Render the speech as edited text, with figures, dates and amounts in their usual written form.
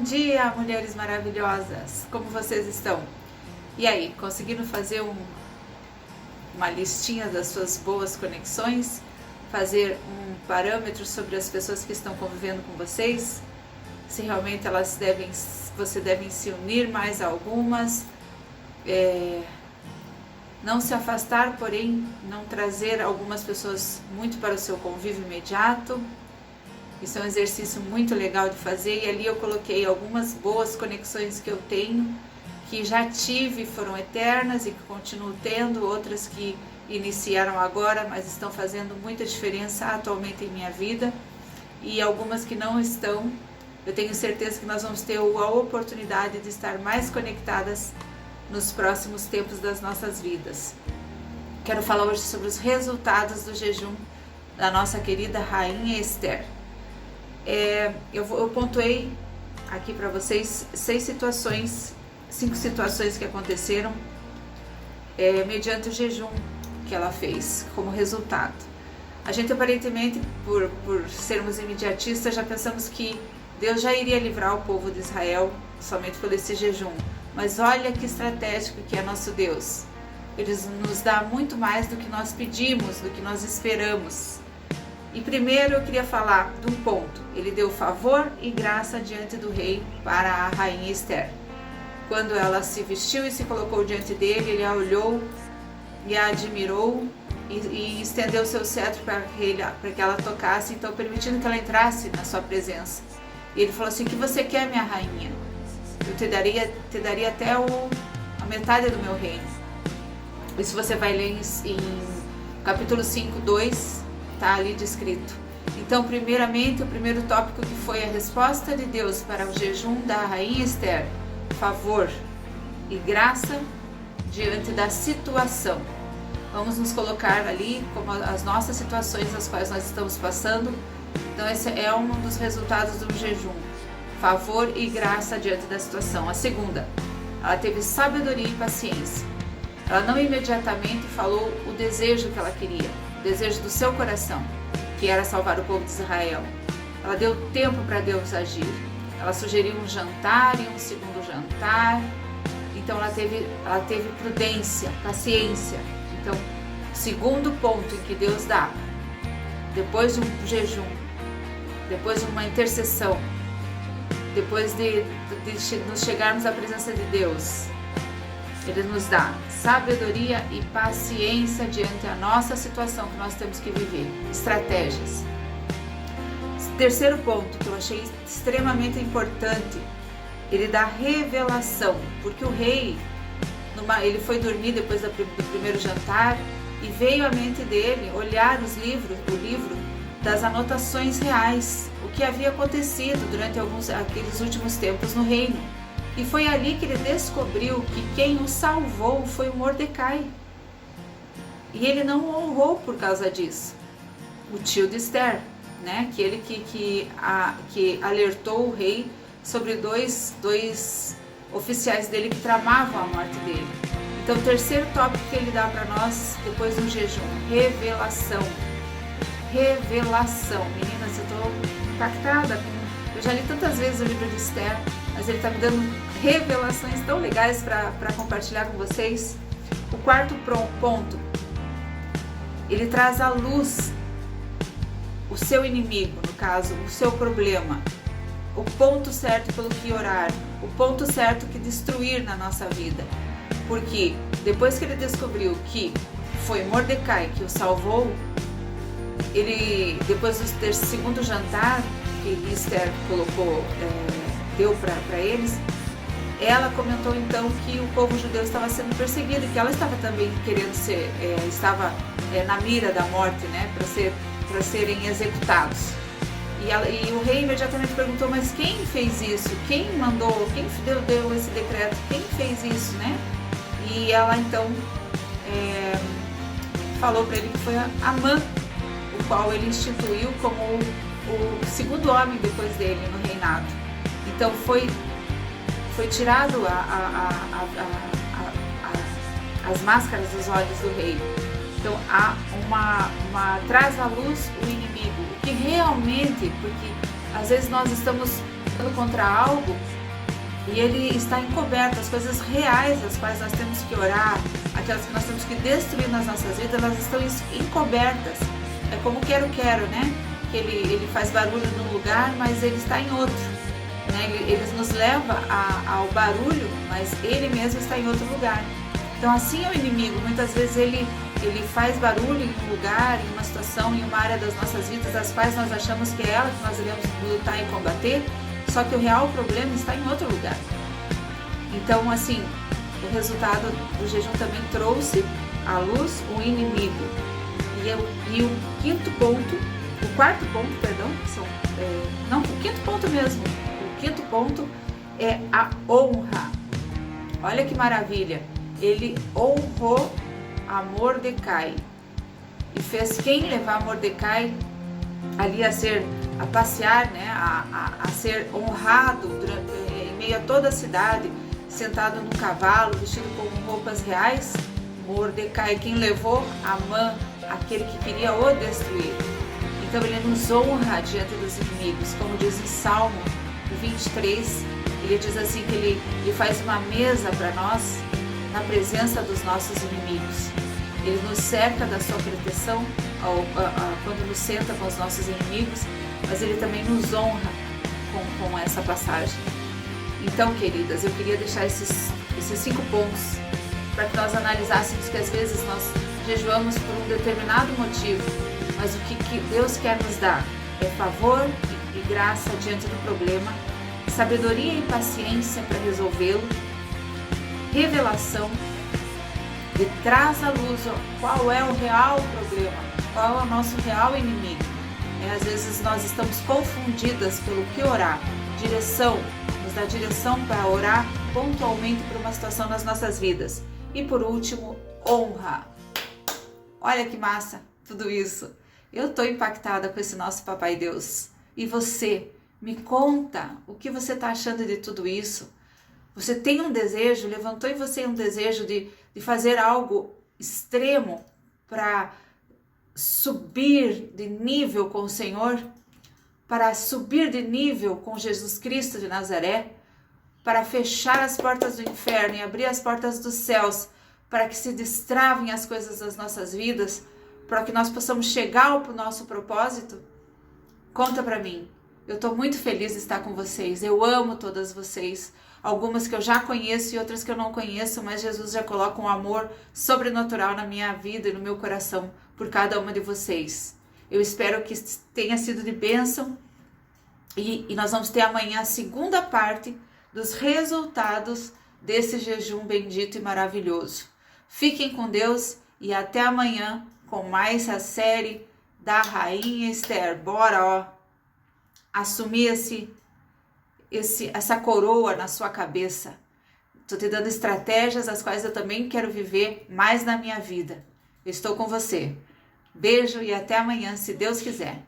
dia, mulheres maravilhosas! Como vocês estão? E aí, conseguiram fazer uma listinha das suas boas conexões? Fazer um parâmetro sobre as pessoas que estão convivendo com vocês? Se realmente você deve se unir mais a algumas? Não se afastar, porém não trazer algumas pessoas muito para o seu convívio imediato. Isso é um exercício muito legal de fazer, e ali eu coloquei algumas boas conexões que eu tenho, que já tive, foram eternas e que continuo tendo, outras que iniciaram agora, mas estão fazendo muita diferença atualmente em minha vida, e algumas que não estão. Eu tenho certeza que nós vamos ter a oportunidade de estar mais conectadas nos próximos tempos das nossas vidas. Quero falar hoje sobre os resultados do jejum da nossa querida Rainha Esther. Eu pontuei aqui para vocês 5 situações que aconteceram mediante o jejum que ela fez como resultado. A gente aparentemente, por sermos imediatistas, já pensamos que Deus já iria livrar o povo de Israel somente por esse jejum. Mas olha que estratégico que é nosso Deus. Ele nos dá muito mais do que nós pedimos, do que nós esperamos. E primeiro eu queria falar de um ponto. Ele deu favor e graça diante do rei para a rainha Esther. Quando ela se vestiu e se colocou diante dele, ele a olhou e a admirou e estendeu seu cetro para que ela tocasse, então permitindo que ela entrasse na sua presença. E ele falou assim: "O que você quer, minha rainha? Eu te daria até a metade do meu reino." Isso você vai ler em capítulo 5, 2, está ali descrito. Então, primeiramente, o primeiro tópico que foi a resposta de Deus para o jejum da rainha Esther: favor e graça diante da situação. Vamos nos colocar ali como as nossas situações as quais nós estamos passando. Então, esse é um dos resultados do jejum: favor e graça diante da situação. A segunda, ela teve sabedoria e paciência. Ela não imediatamente falou o desejo que ela queria, o desejo do seu coração, que era salvar o povo de Israel. Ela deu tempo para Deus agir. Ela sugeriu um jantar e um segundo jantar. Então ela teve prudência, paciência. Então, segundo ponto em que Deus dá, depois de um jejum, depois de uma intercessão, depois de nos chegarmos à presença de Deus, Ele nos dá sabedoria e paciência diante da nossa situação que nós temos que viver, estratégias. Terceiro ponto que eu achei extremamente importante, ele dá revelação, porque o rei, ele foi dormir depois do primeiro jantar e veio à mente dele olhar o livro das anotações reais, o que havia acontecido durante aqueles últimos tempos no reino. E foi ali que ele descobriu que quem o salvou foi o Mordecai. E ele não o honrou por causa disso. O tio de Esther, né? Aquele que alertou o rei sobre dois oficiais dele que tramavam a morte dele. Então, o terceiro tópico que ele dá para nós depois do jejum: revelação. Revelação. Meninas, eu estou impactada. Eu já li tantas vezes o livro de Esther, mas ele está me dando revelações tão legais para compartilhar com vocês. O quarto ponto, ele traz à luz o seu inimigo, no caso, o seu problema, o ponto certo pelo que orar, o ponto certo que destruir na nossa vida. Porque depois que ele descobriu que foi Mordecai que o salvou, depois do segundo jantar que Esther deu para eles, ela comentou então que o povo judeu estava sendo perseguido, que ela estava também querendo estava na mira da morte, né, para serem executados. E o rei imediatamente perguntou: mas quem fez isso? Quem mandou? Quem deu esse decreto? Quem fez isso, né? E ela então falou para ele que foi Amã, o qual ele instituiu como o segundo homem depois dele no reinado. Então foi tirado as máscaras dos olhos do rei. Então traz à luz o inimigo, o que realmente, porque às vezes nós estamos contra algo e ele está encoberto. As coisas reais as quais nós temos que orar, aquelas que nós temos que destruir nas nossas vidas, elas estão encobertas. É como o quero-quero, né? Que ele faz barulho num lugar, mas ele está em outro, né? Ele nos leva ao barulho, mas ele mesmo está em outro lugar. Então assim é o inimigo. Muitas vezes ele faz barulho em um lugar, em uma situação, em uma área das nossas vidas, as quais nós achamos que é ela que nós devemos lutar e combater, só que o real problema está em outro lugar. Então, assim, o resultado do jejum também trouxe à luz o inimigo. E o quinto ponto, o quarto ponto, perdão, o quinto ponto mesmo, o quinto ponto é a honra. Olha que maravilha, ele honrou a Mordecai e fez quem levar Mordecai ali a passear, né, a ser honrado em meio a toda a cidade, sentado num cavalo, vestido com roupas reais. Mordecai, quem levou Amã, aquele que queria o destruir. Então ele nos honra diante dos inimigos, como diz em Salmo 23, ele diz assim que ele faz uma mesa para nós na presença dos nossos inimigos. Ele nos cerca da sua proteção quando nos senta com os nossos inimigos, mas ele também nos honra com essa passagem. Então, queridas, eu queria deixar esses 5 pontos para que nós analisássemos que às vezes nós jejuamos por um determinado motivo, mas o que Deus quer nos dar é favor e graça diante do problema, sabedoria e paciência para resolvê-lo, revelação, e traz à luz qual é o real problema, qual é o nosso real inimigo. Às vezes nós estamos confundidas pelo que orar, direção, nos dá direção para orar pontualmente por uma situação nas nossas vidas. E por último, honra. Olha que massa tudo isso. Eu estou impactada com esse nosso Papai Deus. E você, me conta o que você está achando de tudo isso. Você tem um desejo, levantou em você um desejo de fazer algo extremo para subir de nível com o Senhor, para subir de nível com Jesus Cristo de Nazaré, para fechar as portas do inferno e abrir as portas dos céus, para que se destravem as coisas das nossas vidas, para que nós possamos chegar ao nosso propósito? Conta para mim. Eu estou muito feliz de estar com vocês. Eu amo todas vocês. Algumas que eu já conheço e outras que eu não conheço, mas Jesus já coloca um amor sobrenatural na minha vida e no meu coração por cada uma de vocês. Eu espero que tenha sido de bênção e nós vamos ter amanhã a segunda parte dos resultados desse jejum bendito e maravilhoso. Fiquem com Deus e até amanhã com mais a série da Rainha Esther. Bora, assumir essa coroa na sua cabeça. Estou te dando estratégias as quais eu também quero viver mais na minha vida. Eu estou com você. Beijo e até amanhã, se Deus quiser.